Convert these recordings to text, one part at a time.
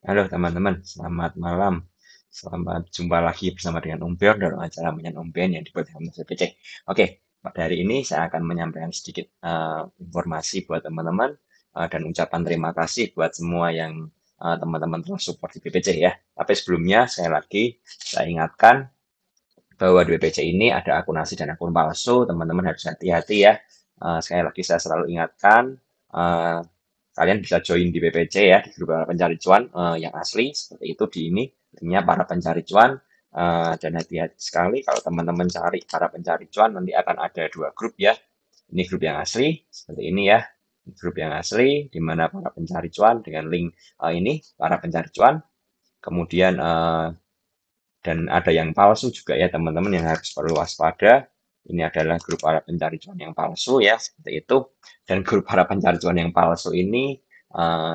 Halo teman-teman, selamat malam. Selamat jumpa lagi bersama dengan Umpior dalam acara Menyan Umpian yang dibuat oleh CPC. Oke, pada hari ini saya akan menyampaikan sedikit informasi buat teman-teman dan ucapan terima kasih buat semua yang teman-teman telah support di BPC ya. Tapi sebelumnya saya ingatkan bahwa di BPC ini ada akun asli dan akun palsu. Teman-teman harus hati-hati ya. Sekali lagi saya selalu ingatkan eh, kalian bisa join di BPC ya, di grup para pencari cuan yang asli seperti itu di ini linknya para pencari cuan. Dan hati-hati sekali kalau teman-teman cari para pencari cuan nanti akan ada dua grup ya. Ini grup yang asli seperti ini ya, grup yang asli di mana para pencari cuan dengan link ini para pencari cuan. Kemudian dan ada yang palsu juga ya teman-teman yang harus perlu waspada. Ini adalah grup para pencari cuan yang palsu ya, seperti itu. Dan grup para pencari cuan yang palsu ini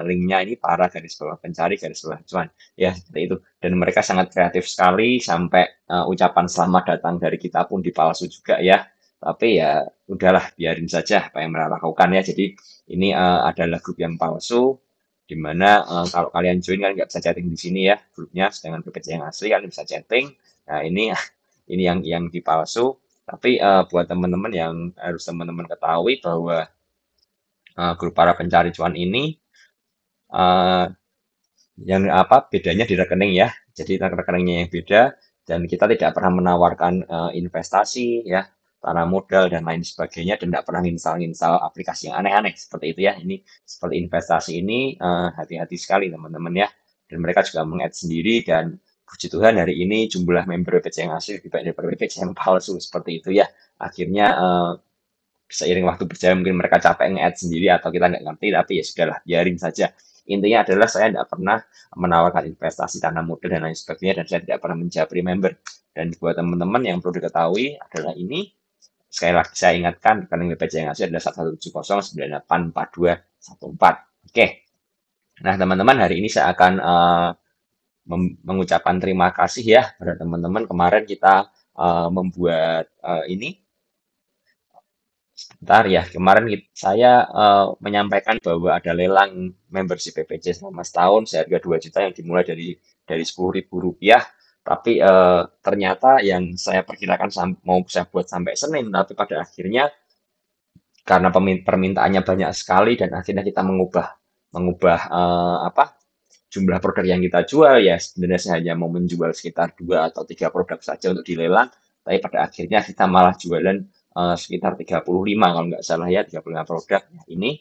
linknya ini para garis bawah pencari garis bawah cuan ya, seperti itu. Dan mereka sangat kreatif sekali sampai ucapan selamat datang dari kita pun dipalsu juga ya. Tapi ya udahlah biarin saja apa yang mereka lakukan ya. Jadi ini adalah grup yang palsu di mana kalau kalian join kalian nggak bisa chatting di sini ya grupnya, sedangkan PPC yang asli kalian bisa chatting. Nah ini ini yang dipalsu. Tapi buat teman-teman yang harus teman-teman ketahui bahwa grup para pencari cuan ini uh, yang apa bedanya di rekening ya. Jadi rekeningnya yang beda dan kita tidak pernah menawarkan investasi ya, tanah modal dan lain sebagainya dan tidak pernah install aplikasi yang aneh-aneh seperti itu ya. Ini seperti investasi ini hati-hati sekali teman-teman ya. Dan mereka juga meng-add sendiri dan puji Tuhan hari ini jumlah member BPC yang asli lebih banyak daripada BPC yang palsu seperti itu ya. Akhirnya seiring waktu berjalan mungkin mereka capek nge-add sendiri atau kita nggak ngerti tapi ya sudahlah biarin saja. Intinya adalah saya tidak pernah menawarkan investasi tanah modal dan lain sebagainya dan saya tidak pernah menjabri member. Dan buat teman-teman yang perlu diketahui adalah ini sekali lagi saya ingatkan rekening BPC yang asli adalah 170984214. Oke. Nah, teman-teman hari ini saya akan mengucapkan terima kasih ya pada teman-teman. Kemarin kita membuat ini Bentar ya, kemarin saya menyampaikan bahwa ada lelang membership PPC selama setahun seharga 2 juta yang dimulai dari Rp10.000. Tapi ternyata yang saya perkirakan mau saya buat sampai Senin, tapi pada akhirnya karena permintaannya banyak sekali dan akhirnya kita mengubah mengubah apa jumlah produk yang kita jual ya sebenarnya saya hanya mau menjual sekitar 2 atau 3 produk saja untuk dilelang, tapi pada akhirnya kita malah jualan sekitar 35 kalau nggak salah ya 35 produk. Nah, ini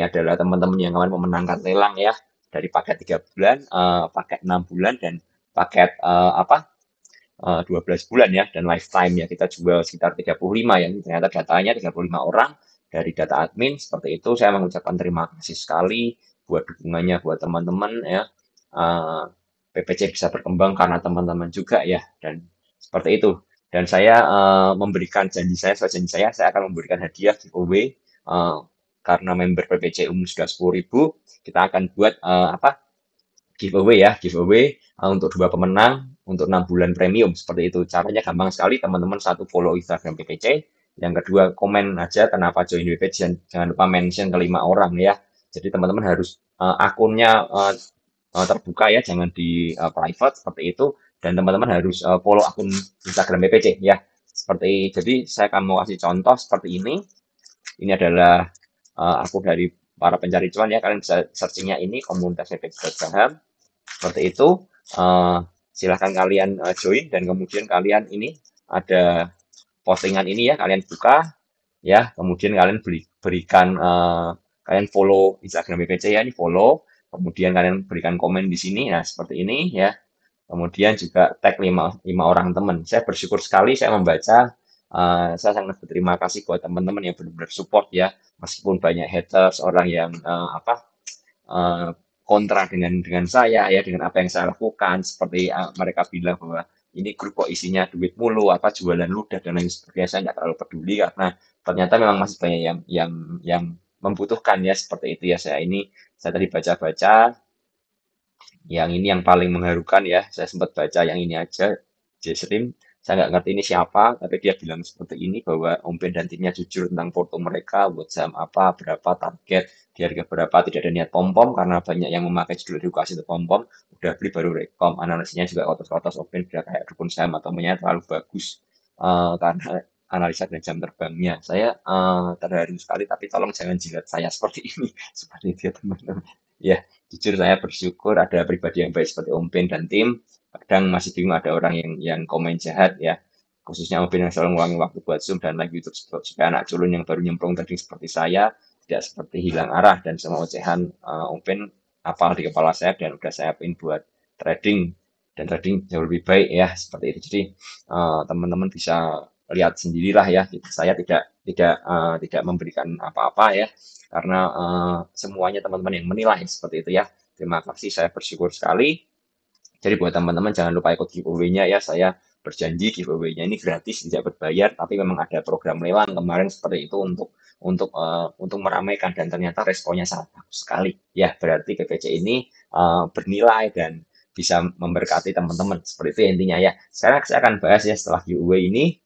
adalah teman-teman yang kemarin memenangkan lelang ya dari paket 3 bulan, paket 6 bulan dan paket 12 bulan ya dan lifetime ya kita jual sekitar 35 ya ternyata datanya 35 orang dari data admin seperti itu. Saya mengucapkan terima kasih sekali buat dukungannya buat teman-teman ya. Eh, PPC bisa berkembang karena teman-teman juga ya dan seperti itu. Dan saya memberikan janji saya akan memberikan hadiah giveaway karena member PPC umum sudah 10.000, kita akan buat giveaway ya, giveaway untuk 2 pemenang untuk 6 bulan premium seperti itu. Caranya gampang sekali, teman-teman satu follow Instagram PPC, yang kedua komen aja kenapa join BPC dan jangan lupa mention ke 5 orang ya. Jadi teman-teman harus akunnya terbuka ya, jangan di private seperti itu. Dan teman-teman harus follow akun Instagram BPC ya. Jadi saya akan mau kasih contoh seperti ini. Ini adalah akun dari para pencari cuan ya. Kalian bisa searchingnya ini komunitas BPC saham seperti itu. Uh, Silahkan kalian join dan kemudian kalian ini ada postingan ini ya kalian buka ya kemudian kalian berikan kalian follow Instagram BPC ya ini follow kemudian kalian berikan komen di sini nah seperti ini ya kemudian juga tag 5 orang teman. Saya bersyukur sekali saya membaca. Saya sangat berterima kasih buat teman-teman yang benar-benar support ya meskipun banyak haters orang yang eh, kontra dengan saya ya dengan apa yang saya lakukan seperti mereka bilang bahwa ini grup kok isinya duit mulu apa jualan ludah dan lain sebagainya saya nggak terlalu peduli karena ternyata memang masih banyak yang membutuhkan ya seperti itu ya saya tadi baca-baca yang ini yang paling mengharukan ya saya sempat baca yang ini aja J-Stream Saya nggak ngerti ini siapa, tapi dia bilang seperti ini bahwa Om Ben dan timnya jujur tentang foto mereka, buat saham apa, berapa target, di harga berapa, tidak ada niat pom-pom karena banyak yang memakai judul edukasi itu pom-pom, udah beli baru rekom, analisanya juga kotos-kotos, Om Ben udah kayak dukun saham atau punya terlalu bagus. Karena analisa dan jam terbangnya. Saya terharu sekali, tapi tolong jangan jilat saya seperti ini, seperti itu ya teman-teman. Ya, jujur saya bersyukur ada pribadi yang baik seperti Om Ben dan tim. Kadang masih bingung ada orang yang komen jahat ya, khususnya mobil yang selalu ngulangi waktu buat Zoom dan live YouTube supaya anak culun yang baru nyemplung tadi seperti saya tidak seperti hilang arah dan semua ocehan Open apal di kepala saya dan udah saya pin buat trading dan trading jauh lebih baik ya seperti itu. Jadi teman-teman bisa lihat sendirilah ya. Saya tidak memberikan apa-apa ya karena semuanya teman-teman yang menilai seperti itu ya. Terima kasih, saya bersyukur sekali. Jadi buat teman-teman jangan lupa ikut giveaway-nya ya. Saya berjanji giveaway-nya ini gratis, tidak berbayar, tapi memang ada program lelang kemarin seperti itu untuk meramaikan dan ternyata responnya sangat bagus sekali. Ya, berarti PPC ini bernilai dan bisa memberkati teman-teman. Seperti itu intinya ya. Sekarang saya akan bahas ya setelah giveaway ini.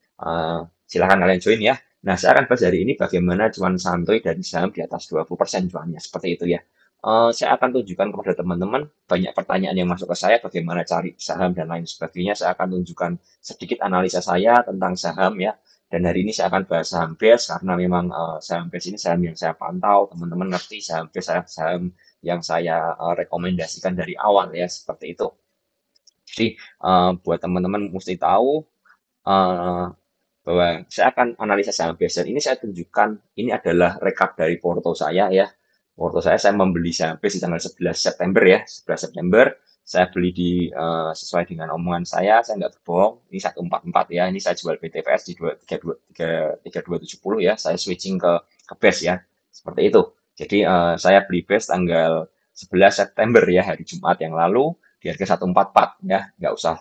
Silahkan kalian join ya. Nah, saya akan bahas hari ini bagaimana cuan santuy dari saham di atas 20% cuannya. Seperti itu ya. Saya akan tunjukkan kepada teman-teman banyak pertanyaan yang masuk ke saya, bagaimana cari saham dan lain sebagainya. Saya akan tunjukkan sedikit analisa saya tentang saham ya. Dan hari ini saya akan bahas saham base karena memang saham base ini saham yang saya pantau. Teman-teman ngerti saham base adalah saham yang saya rekomendasikan dari awal ya, seperti itu. Jadi buat teman-teman mesti tahu eh, bahwa saya akan analisa saham base dan ini saya tunjukkan ini adalah rekap dari porto saya ya. Porto saya membeli saham base di tanggal 11 September ya, 11 September saya beli di sesuai dengan omongan saya nggak berbohong, ini 144 ya, ini saya jual BTPS di 3270 ya, saya switching ke base ya, seperti itu. Jadi saya beli base tanggal 11 September ya, hari Jumat yang lalu di harga 144 ya, nggak usah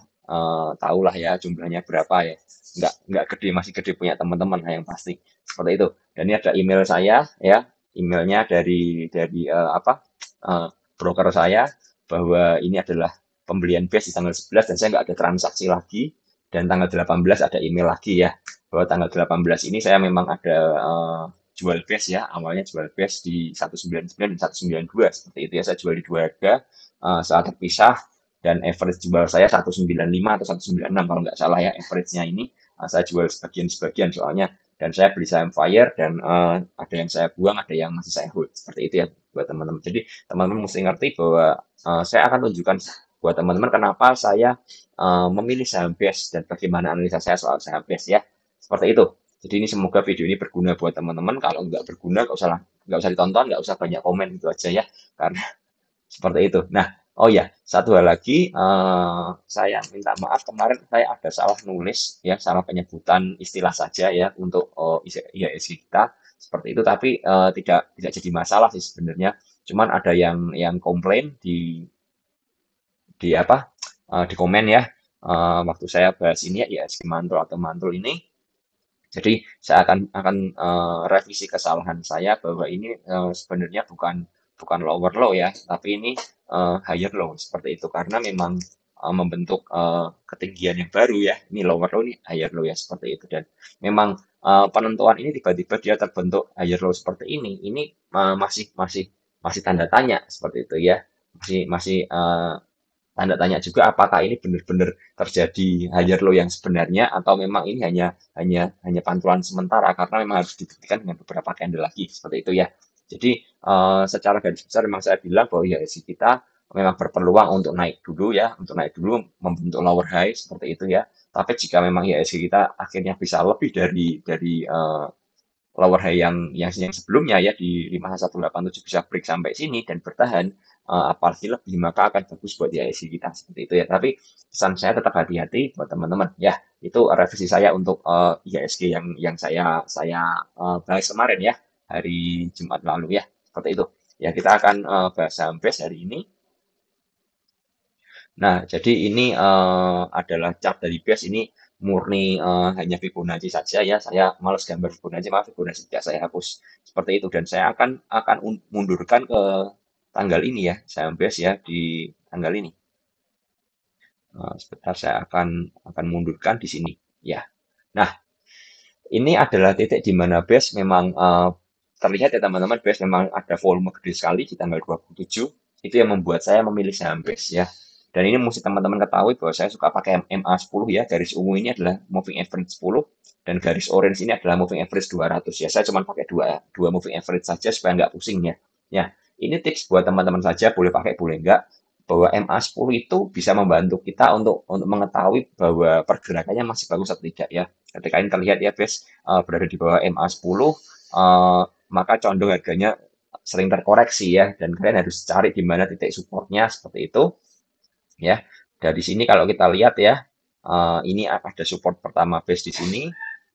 tahu lah ya jumlahnya berapa ya, nggak gede, masih gede punya teman-teman yang pasti seperti itu. Dan ini ada email saya ya, emailnya dari apa uh, broker saya bahwa ini adalah pembelian base di tanggal 11 dan saya nggak ada transaksi lagi, dan tanggal 18 ada email lagi ya bahwa tanggal 18 ini saya memang ada jual base ya, awalnya jual base di 199 dan 192 seperti itu ya, saya jual di dua harga saat terpisah dan average jual saya 195 atau 196 kalau nggak salah ya average-nya ini. Saya jual sebagian-sebagian soalnya, dan saya beli saham fire dan ada yang saya buang, ada yang masih saya hold seperti itu ya buat teman-teman. Jadi teman-teman mesti ngerti bahwa saya akan tunjukkan buat teman-teman kenapa saya memilih saham base dan bagaimana analisa saya soal saham base ya, seperti itu. Jadi ini semoga video ini berguna buat teman-teman. Kalau nggak berguna nggak usah ditonton, nggak usah banyak komen gitu aja ya, karena seperti itu. Nah, oh ya, satu hal lagi, saya minta maaf kemarin saya ada salah nulis ya, salah penyebutan istilah saja ya untuk IHSG kita seperti itu, tapi tidak jadi masalah sih sebenarnya. Cuman ada yang komplain di apa di komen ya, waktu saya bahas ini ya IHSG mantul atau mantul ini. Jadi saya akan revisi kesalahan saya bahwa ini sebenarnya bukan lower low ya, tapi ini higher low seperti itu karena memang membentuk ketinggian yang baru ya. Ini lower low, ini higher low ya seperti itu, dan memang penentuan ini tiba-tiba dia terbentuk higher low seperti ini. Ini masih tanda tanya seperti itu ya. Masih masih tanda tanya juga apakah ini benar-benar terjadi higher low yang sebenarnya atau memang ini hanya pantulan sementara karena memang harus dibuktikan dengan beberapa candle lagi seperti itu ya. Jadi secara garis besar memang saya bilang bahwa IHSG kita memang berpeluang untuk naik dulu ya, untuk naik dulu membentuk lower high seperti itu ya. Tapi jika memang IHSG kita akhirnya bisa lebih dari lower high yang sebelumnya ya di 5187 bisa break sampai sini dan bertahan, apalagi lebih, maka akan bagus buat IHSG kita seperti itu ya. Tapi pesan saya tetap hati-hati buat teman-teman ya. Itu revisi saya untuk IHSG yang saya bahas kemarin ya, hari Jumat lalu ya, seperti itu. Ya, kita akan bahas saham base hari ini. Nah, jadi ini adalah chart dari base ini murni hanya Fibonacci saja ya. Saya males gambar Fibonacci, maaf Fibonacci tidak saya hapus seperti itu, dan saya akan mundurkan ke tanggal ini ya, saham base ya di tanggal ini. Sebentar saya akan mundurkan di sini. ya. Nah, ini adalah titik di mana base memang terlihat ya teman-teman, base memang ada volume gede sekali di tanggal 27. Itu yang membuat saya memilih saham base ya. Dan ini mesti teman-teman ketahui bahwa saya suka pakai MA10 ya. Garis ungu ini adalah moving average 10 dan garis orange ini adalah moving average 200 ya. Saya cuma pakai dua moving average saja supaya nggak pusing ya. Ya, ini tips buat teman-teman saja, boleh pakai boleh nggak, bahwa MA10 itu bisa membantu kita untuk mengetahui bahwa pergerakannya masih bagus atau tidak ya. Ketika ini terlihat ya, base berada di bawah MA10, maka condong harganya sering terkoreksi ya, dan kalian harus cari di mana titik supportnya seperti itu ya. Dari sini kalau kita lihat ya, ini ada support pertama base di sini.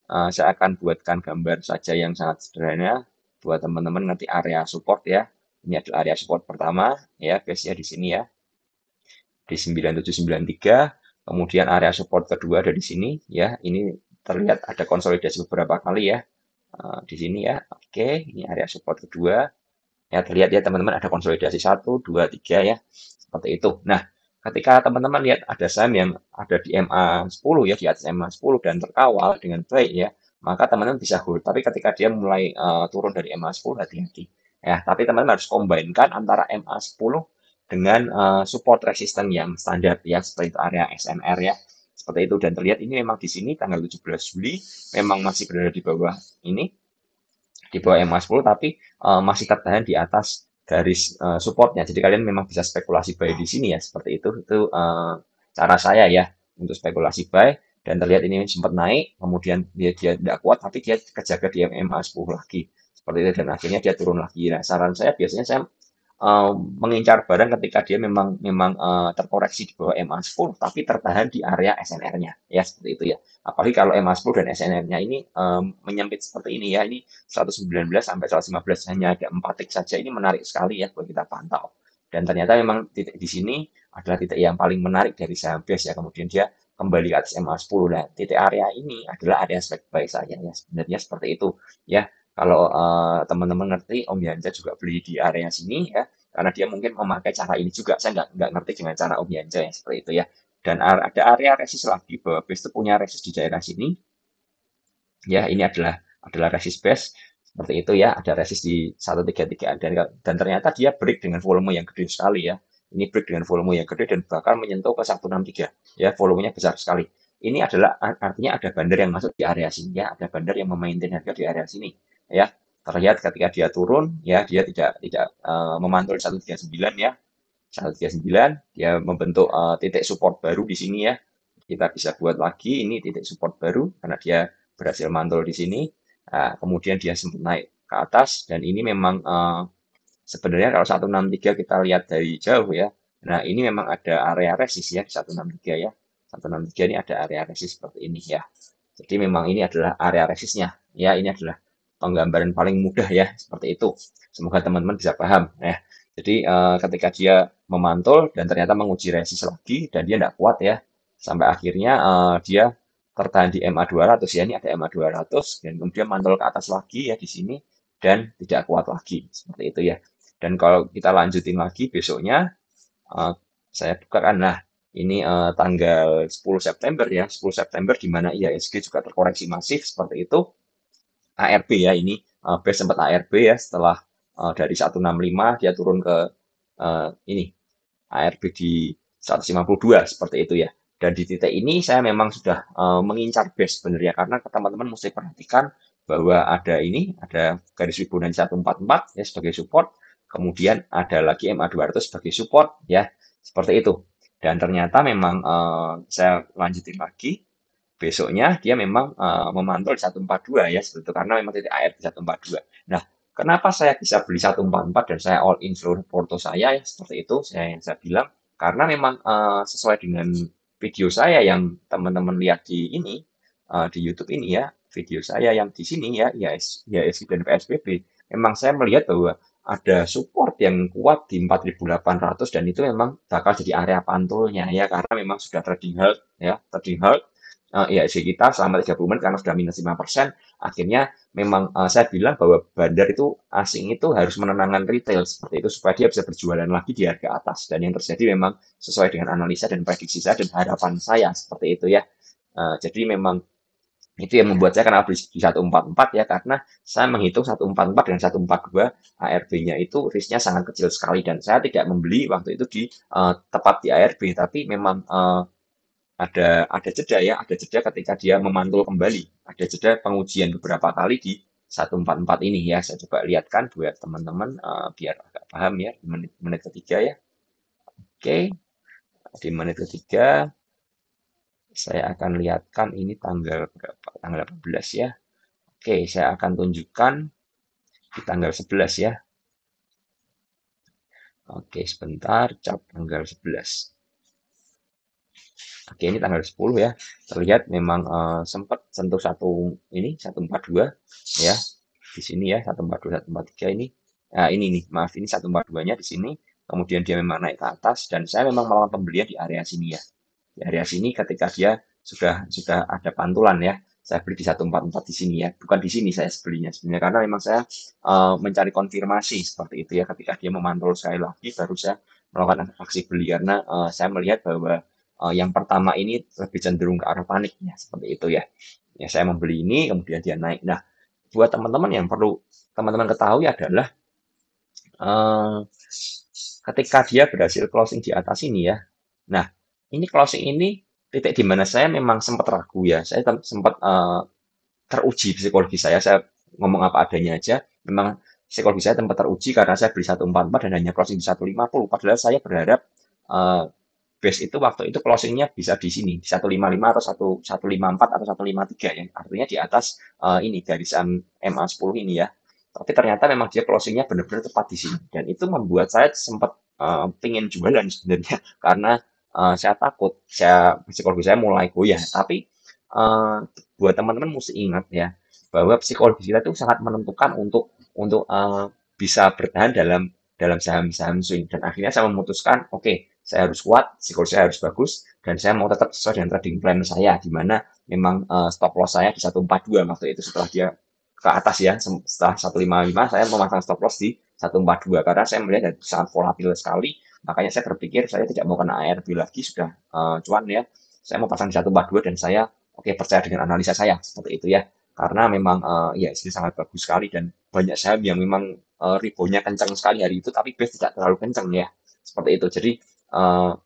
Saya akan buatkan gambar saja yang sangat sederhana buat teman-teman nanti area support ya. Ini adalah area support pertama ya, base-nya di sini ya, di 9793. Kemudian area support kedua ada di sini ya. Ini terlihat ada konsolidasi beberapa kali ya. Di sini ya. Oke, ini area support kedua. Ya, terlihat ya teman-teman ada konsolidasi 1, 2, 3 ya. Seperti itu. Nah, ketika teman-teman lihat ada saham yang ada di MA10 ya, di atas MA10 dan terkawal dengan baik ya, maka teman-teman bisa hold. Tapi ketika dia mulai turun dari MA10, hati-hati. Ya, tapi teman-teman harus combine-kan antara MA10 dengan support resisten yang standar ya, seperti itu area SNR ya. Seperti itu, dan terlihat ini memang di sini tanggal 17 Juli memang masih berada di bawah ini, di bawah MA10, tapi masih tertahan di atas garis supportnya. Jadi kalian memang bisa spekulasi buy di sini ya, seperti itu. Itu cara saya ya untuk spekulasi buy. Dan terlihat ini sempat naik, kemudian dia tidak kuat, tapi dia kejaga di MA10 lagi. Seperti itu, dan akhirnya dia turun lagi. Nah, saran saya biasanya saya mengincar barang ketika dia memang memang terkoreksi di bawah MA10 tapi tertahan di area SNR-nya ya, seperti itu ya. Apalagi kalau MA10 dan SNR-nya ini menyempit seperti ini ya, ini 119 sampai 115 hanya ada 4 titik saja, ini menarik sekali ya buat kita pantau. Dan ternyata memang titik di sini adalah titik yang paling menarik dari saham base ya, kemudian dia kembali ke atas MA10. Nah, titik area ini adalah area spek buy saya ya, sebenarnya seperti itu ya. Kalau teman-teman ngerti, Om Yanja juga beli di area sini ya, karena dia mungkin memakai cara ini juga. Saya nggak ngerti dengan cara Om Yanja ya, seperti itu ya. Dan ada area resist lagi, bahwa base itu punya resist di daerah sini. Ya, ini adalah resist base seperti itu ya. Ada resist di 133 dan ternyata dia break dengan volume yang gede sekali ya. Ini break dengan volume yang gede dan bahkan menyentuh ke 163 ya, volumenya besar sekali. Ini adalah artinya ada bandar yang masuk di area sini ya, ada bandar yang memaintain harga di area sini ya. Terlihat ketika dia turun ya, dia tidak memantul 139 ya. 139 dia membentuk titik support baru di sini ya. Kita bisa buat lagi ini titik support baru karena dia berhasil mantul di sini. Nah, kemudian dia sempat naik ke atas dan ini memang sebenarnya kalau 163 kita lihat dari jauh ya. Nah, ini memang ada area resist ya di 163 ya. 163 ini ada area resist seperti ini ya. Jadi memang ini adalah area resistnya. Ya, ini adalah penggambaran paling mudah ya, seperti itu. Semoga teman-teman bisa paham ya. Jadi ketika dia memantul dan ternyata menguji resist lagi dan dia tidak kuat ya, sampai akhirnya dia tertahan di MA200 ya, ini ada MA200 dan kemudian mantul ke atas lagi ya di sini dan tidak kuat lagi, seperti itu ya. Dan kalau kita lanjutin lagi besoknya, uh, saya bukakan, nah ini tanggal 10 September ya, 10 September di mana IHSG juga terkoreksi masif seperti itu. ARB ya, ini base sempat ARB ya, setelah dari 165 dia turun ke ini ARB di 152 seperti itu ya. Dan di titik ini saya memang sudah mengincar base sebenarnya, karena teman-teman mesti perhatikan bahwa ada ini, ada garis Fibonacci 144 ya sebagai support, kemudian ada lagi MA200 sebagai support ya, seperti itu. Dan ternyata memang saya lanjutin lagi, besoknya dia memang memantul 142 ya, seperti itu, karena memang titik air di 142. Nah, kenapa saya bisa beli 144 dan saya all in seluruh porto saya ya, seperti itu saya bilang, karena memang sesuai dengan video saya yang teman-teman lihat di ini, di YouTube ini ya, video saya yang di sini ya, IHSG dan PSBB, memang saya melihat bahwa ada support yang kuat di 4.800 dan itu memang bakal jadi area pantulnya ya, karena memang sudah trading halt ya, trading halt IHSG kita selama 30 menit karena sudah minus 5%. Akhirnya memang saya bilang bahwa bandar itu asing itu harus menenangkan retail seperti itu supaya dia bisa berjualan lagi di harga atas. Dan yang terjadi memang sesuai dengan analisa dan prediksi saya dan harapan saya seperti itu ya. Jadi memang Itu yang membuat saya kenapa beli di 144 ya, karena saya menghitung 144 dan 142 ARB-nya itu risknya sangat kecil sekali, dan saya tidak membeli waktu itu di tepat di ARB, tapi memang ada jeda ya, ada jeda ketika dia memantul kembali, ada jeda pengujian beberapa kali di 144 ini ya. Saya coba lihatkan buat teman-teman biar agak paham ya di menit ketiga ya. Oke, di menit ketiga saya akan lihatkan ini tanggal berapa? Tanggal 18 ya. Oke, saya akan tunjukkan di tanggal 11 ya. Oke, sebentar, cap tanggal 11. Oke, ini tanggal 10 ya. Terlihat memang sempat sentuh satu ini 142 ya. Di sini ya 142 143 ini. Nah, ini nih, maaf ini 142-nya di sini. Kemudian dia memang naik ke atas dan saya memang melakukan pembelian di area sini ya. Di area sini ketika dia sudah ada pantulan ya. Saya beli di 144 di sini ya. Bukan di sini saya belinya sebenarnya karena memang saya mencari konfirmasi seperti itu ya. Ketika dia memantul sekali lagi baru saya melakukan aksi beli karena saya melihat bahwa yang pertama ini lebih cenderung ke arah panik ya, seperti itu ya. Ya saya membeli ini kemudian dia naik. Nah, buat teman-teman yang perlu teman-teman ketahui adalah eh, ketika dia berhasil closing di atas ini ya. Nah, ini closing ini titik di mana saya memang sempat ragu ya. Saya sempat teruji psikologi saya. Saya ngomong apa adanya aja. Memang psikologi saya tempat teruji karena saya beli 144 dan hanya closing di 150. Padahal saya berharap eh, base itu waktu itu closingnya bisa di sini di 155 atau 154 atau 153 ya. Artinya di atas ini garisan MA10 ini ya. Tapi ternyata memang dia closingnya benar-benar tepat di sini dan itu membuat saya sempat pingin jualan sebenarnya karena saya takut saya psikologi saya mulai goyah. Tapi uh, buat teman-teman mesti ingat ya bahwa psikologi kita itu sangat menentukan untuk bisa bertahan dalam saham-saham swing dan akhirnya saya memutuskan oke, saya harus kuat, psikologi saya harus bagus dan saya mau tetap sesuai dengan trading plan saya di mana memang stop loss saya di 142 waktu itu setelah dia ke atas ya setelah 155 saya memasang stop loss di 142 karena saya melihat itu sangat volatil sekali makanya saya berpikir saya tidak mau kena ARB lagi sudah cuan ya saya mau pasang di 142 dan saya oke percaya dengan analisa saya seperti itu ya karena memang ya ini sangat bagus sekali dan banyak saham yang memang reboundnya kencang sekali hari itu tapi base tidak terlalu kencang ya seperti itu jadi uh,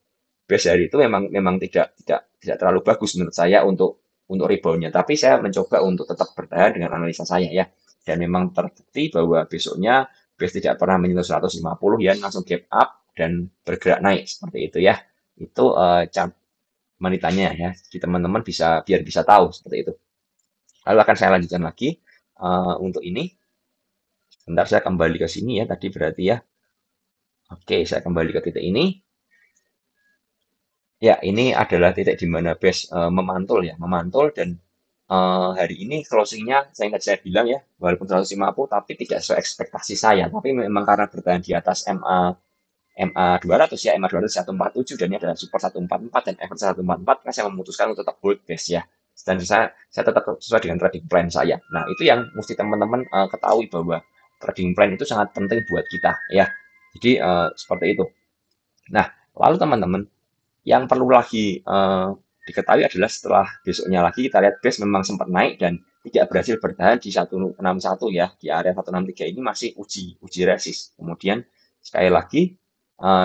base hari itu memang memang tidak terlalu bagus menurut saya untuk reboundnya tapi saya mencoba untuk tetap bertahan dengan analisa saya ya dan memang terbukti bahwa besoknya base tidak pernah menyentuh 150 ya langsung gap up dan bergerak naik seperti itu ya itu wanitanya ya. Jadi teman-teman bisa biar bisa tahu seperti itu. Lalu akan saya lanjutkan lagi untuk ini. Sebentar saya kembali ke sini ya tadi berarti ya. Oke, saya kembali ke titik ini. Ya, ini adalah titik di mana base memantul ya, memantul dan hari ini closingnya saya ingat saya bilang ya, walaupun 150 tapi tidak sesuai ekspektasi saya. Tapi memang karena bertahan di atas MA 200 ya, MA 200 147 dan ini adalah support 144 dan average 144 kan saya memutuskan untuk tetap hold base ya. Dan saya tetap sesuai dengan trading plan saya. Nah, itu yang mesti teman-teman ketahui bahwa trading plan itu sangat penting buat kita ya. Jadi seperti itu. Nah, lalu teman-teman yang perlu lagi diketahui adalah setelah besoknya lagi kita lihat base memang sempat naik dan tidak berhasil bertahan di 161 ya di area 163 ini masih uji resist. Kemudian sekali lagi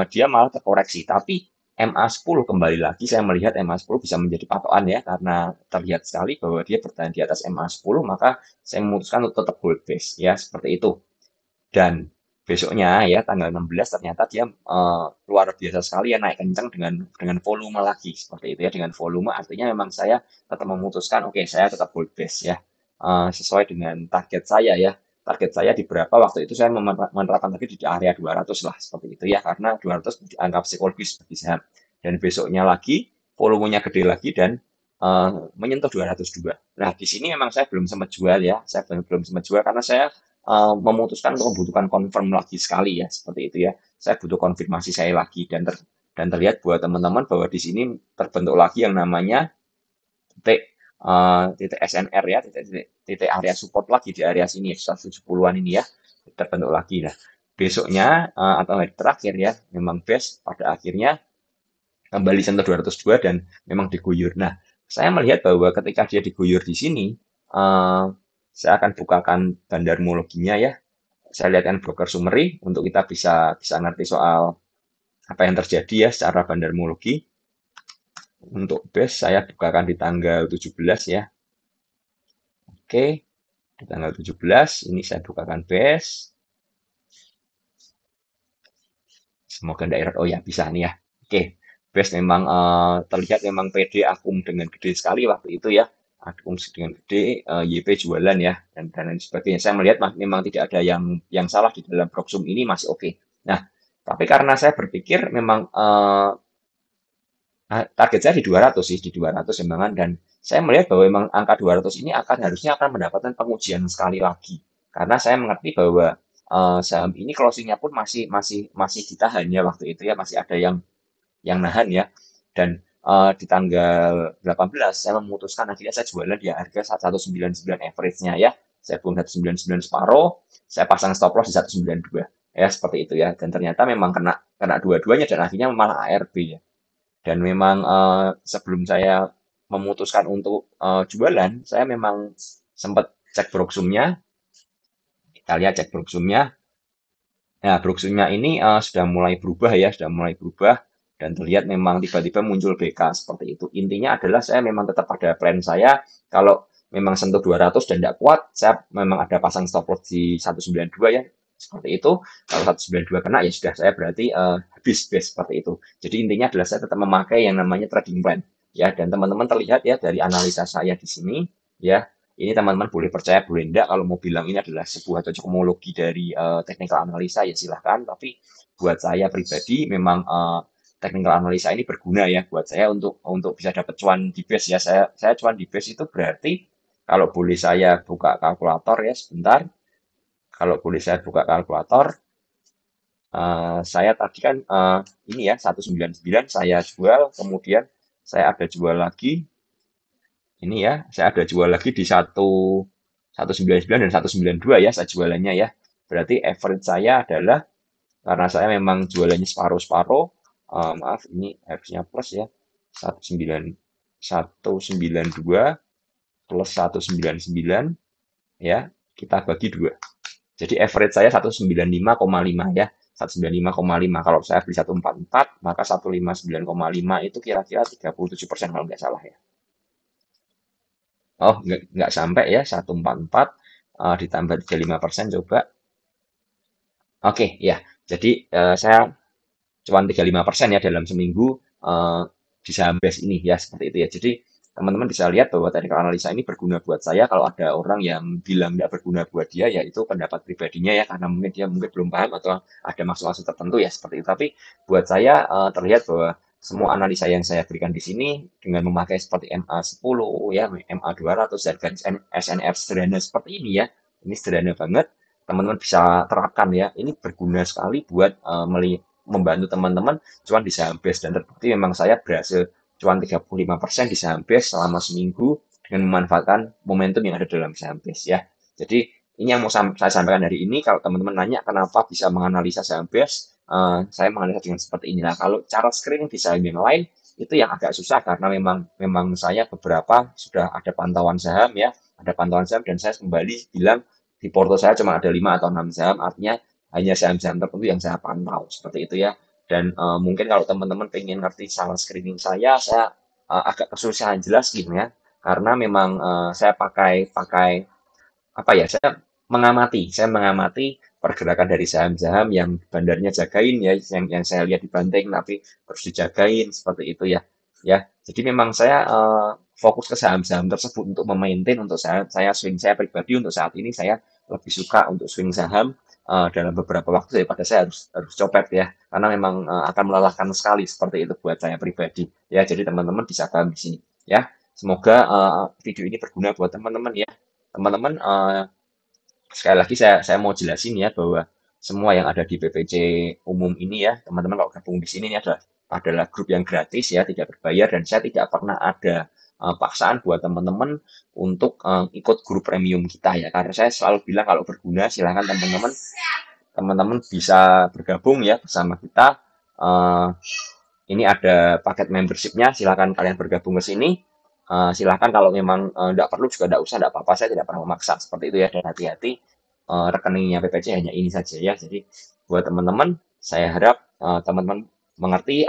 dia malah terkoreksi tapi MA10 kembali lagi saya melihat MA10 bisa menjadi patokan ya karena terlihat sekali bahwa dia bertahan di atas MA10 maka saya memutuskan untuk tetap hold base ya seperti itu. Dan besoknya ya tanggal 16 ternyata dia luar biasa sekali ya naik kencang dengan volume lagi seperti itu ya dengan volume artinya memang saya tetap memutuskan oke saya tetap hold base ya. Sesuai dengan target saya ya target saya di berapa waktu itu saya menerapkan target di area 200 lah seperti itu ya karena 200 dianggap psikologis bagi saham dan besoknya lagi volumenya gede lagi dan menyentuh 202. Nah di sini memang saya belum sempat jual ya saya belum sempat jual karena saya memutuskan untuk membutuhkan confirm lagi sekali ya seperti itu ya. Saya butuh konfirmasi saya lagi dan terlihat buat teman-teman bahwa di sini terbentuk lagi yang namanya titik SNR ya, titik area support lagi di area sini 170-an ini ya terbentuk lagi. Nah, besoknya atau hari terakhir ya, memang base pada akhirnya kembali sentuh 202 dan memang diguyur. Nah, saya melihat bahwa ketika dia diguyur di sini, eh, saya akan bukakan bandarmologinya ya. Saya lihatkan broker summary untuk kita bisa bisa ngerti soal apa yang terjadi ya secara bandarmologi. Untuk base saya bukakan di tanggal 17 ya. Oke, di tanggal 17 ini saya bukakan base. Semoga tidak error. Oh ya, bisa nih ya. Oke, base memang terlihat memang PD akum dengan gede sekali waktu itu ya. Akum dengan gede, YP jualan ya, dan lain sebagainya. Saya melihat memang tidak ada yang salah di dalam proxum ini masih oke. Nah, tapi karena saya berpikir memang target saya di 200 sih, di 200 memang, dan saya melihat bahwa memang angka 200 ini harusnya akan mendapatkan pengujian sekali lagi. Karena saya mengerti bahwa saham ini closingnya pun masih ditahan ya waktu itu ya, masih ada yang nahan ya. Dan di tanggal 18 saya memutuskan akhirnya saya jualan di harga 199 average-nya ya. Saya buang 199 separuh, saya pasang stop loss di 192 ya seperti itu ya. Dan ternyata memang kena kena dua-duanya dan akhirnya malah ARB ya. Dan memang sebelum saya memutuskan untuk jualan, saya memang sempat cek broksumnya, kita lihat cek broksumnya. Nah, broksumnya ini sudah mulai berubah ya, sudah mulai berubah dan terlihat memang tiba-tiba muncul BK seperti itu. Intinya adalah saya memang tetap ada plan saya kalau memang sentuh 200 dan tidak kuat, saya memang ada pasang stop loss di 192 ya. Seperti itu. Kalau 192 kena ya sudah saya berarti habis base seperti itu. Jadi intinya adalah saya tetap memakai yang namanya trading plan ya dan teman-teman terlihat ya dari analisa saya di sini ya ini teman-teman boleh percaya, boleh enggak. Kalau mau bilang ini adalah sebuah cocokmologi dari technical analisa, ya silahkan. Tapi buat saya pribadi, memang technical analisa ini berguna ya buat saya untuk bisa dapat cuan di base ya. Saya cuan di base itu berarti kalau boleh saya buka kalkulator ya sebentar. Kalau boleh saya buka kalkulator, saya tadi kan ini ya 199 saya jual, kemudian saya ada jual lagi ini ya, saya ada jual lagi di 199 dan 192 ya, saya jualannya ya. Berarti average saya adalah, karena saya memang jualannya separuh-separuh, maaf ini harusnya plus ya, 192 plus 199 ya, kita bagi 2. Jadi average saya 195,5 ya, 195,5. Kalau saya beli 144, maka 159,5 itu kira-kira 37% kalau nggak salah ya. Oh, nggak sampai ya, 144 ditambah 35% coba. Oke, ya. Jadi saya cuma 35% ya dalam seminggu di saham base ini ya, seperti itu ya. Jadi teman-teman bisa lihat bahwa technical analisa ini berguna buat saya. Kalau ada orang yang bilang nggak berguna buat dia, ya itu pendapat pribadinya ya, karena mungkin dia mungkin belum paham atau ada maksud-maksud tertentu ya, seperti itu. Tapi buat saya terlihat bahwa semua analisa yang saya berikan di sini dengan memakai seperti MA10 ya, MA200 dan garis SNR sederhana seperti ini ya. Ini sederhana banget. Teman-teman bisa terapkan ya. Ini berguna sekali buat membantu teman-teman cuan di saham base dan terbukti memang saya berhasil cuan 35% di saham base selama seminggu dengan memanfaatkan momentum yang ada dalam saham base ya. Jadi ini yang mau saya sampaikan hari ini. Kalau teman-teman nanya kenapa bisa menganalisa saham base, saya menganalisa dengan seperti inilah. Kalau cara screening di saham yang lain itu yang agak susah karena memang saya beberapa sudah ada pantauan saham ya, ada pantauan saham dan saya kembali bilang di porto saya cuma ada 5 atau 6 saham, artinya hanya saham-saham tertentu yang saya pantau seperti itu ya. Dan mungkin kalau teman-teman pengen ngerti cara screening saya agak kesusahan jelas gitu ya, karena memang saya pakai pakai apa ya, saya mengamati pergerakan dari saham-saham yang bandarnya jagain ya, yang saya lihat di banting tapi terus dijagain seperti itu ya. Ya, jadi memang saya fokus ke saham-saham tersebut untuk memaintain untuk saya swing saya pribadi untuk saat ini saya lebih suka untuk swing saham dalam beberapa waktu daripada saya harus copet ya, karena memang akan melelahkan sekali seperti itu buat saya pribadi ya. Jadi teman-teman bisa paham di sini ya. Semoga video ini berguna buat teman-teman ya. Teman-teman, sekali lagi saya mau jelasin ya bahwa semua yang ada di PPC umum ini ya, teman-teman kalau gabung di sini ini adalah grup yang gratis ya, tidak berbayar dan saya tidak pernah ada paksaan buat teman-teman untuk ikut grup premium kita ya. Karena saya selalu bilang kalau berguna silahkan teman-teman bisa bergabung ya bersama kita. Uh, ini ada paket membershipnya, silahkan kalian bergabung ke sini. silahkan kalau memang nggak perlu juga nggak usah, nggak apa-apa, saya tidak pernah memaksa seperti itu ya. Dan hati-hati, rekeningnya PPC hanya ini saja ya. Jadi buat teman-teman, saya harap teman-teman mengerti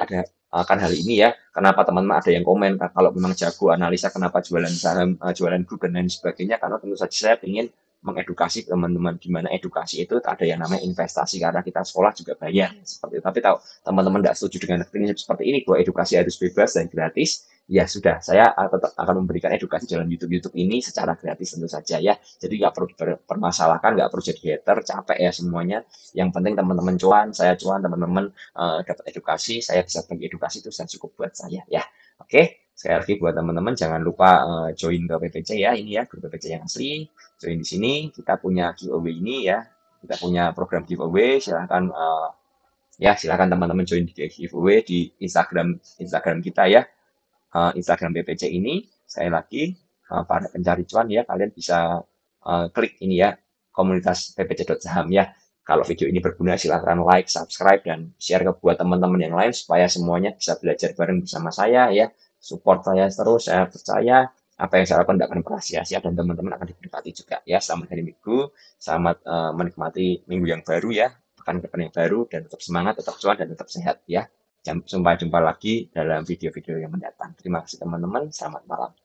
akan hal ini ya. Kenapa teman-teman ada yang komen kalau memang jago analisa kenapa jualan saham, jualan grup dan lain sebagainya, karena tentu saja saya ingin mengedukasi teman-teman di mana edukasi itu tak ada yang namanya investasi karena kita sekolah juga bayar seperti itu. Tapi tahu teman-teman tidak setuju dengan prinsip seperti ini bahwa edukasi harus bebas dan gratis, ya sudah, saya tetap akan memberikan edukasi dalam YouTube ini secara gratis tentu saja ya. Jadi nggak perlu dipermasalahkan, nggak perlu jadi hater, capek ya semuanya. Yang penting teman-teman cuan, saya cuan, teman-teman dapat edukasi, saya bisa bagi edukasi itu sudah cukup buat saya ya. Oke, sekali lagi buat teman-teman jangan lupa join ke PPC ya, ini ya grup PPC yang asli. Join di sini, kita punya giveaway ini ya. Kita punya program giveaway, silahkan silakan teman-teman join di giveaway di Instagram kita ya. Instagram BPC ini, saya lagi para pencari cuan ya, kalian bisa klik ini ya, komunitas ppc.saham ya. Kalau video ini berguna, silahkan like, subscribe, dan share ke buat teman-teman yang lain supaya semuanya bisa belajar bareng bersama saya ya. Support saya terus, saya percaya apa yang saya lakukan tidak akan pernah sia-sia dan teman-teman akan diberkati juga ya. Selamat hari Minggu, selamat menikmati minggu yang baru ya, pekan-pekan yang baru, dan tetap semangat, tetap cuan, dan tetap sehat ya. Sampai jumpa lagi dalam video-video yang mendatang. Terima kasih teman-teman. Selamat malam.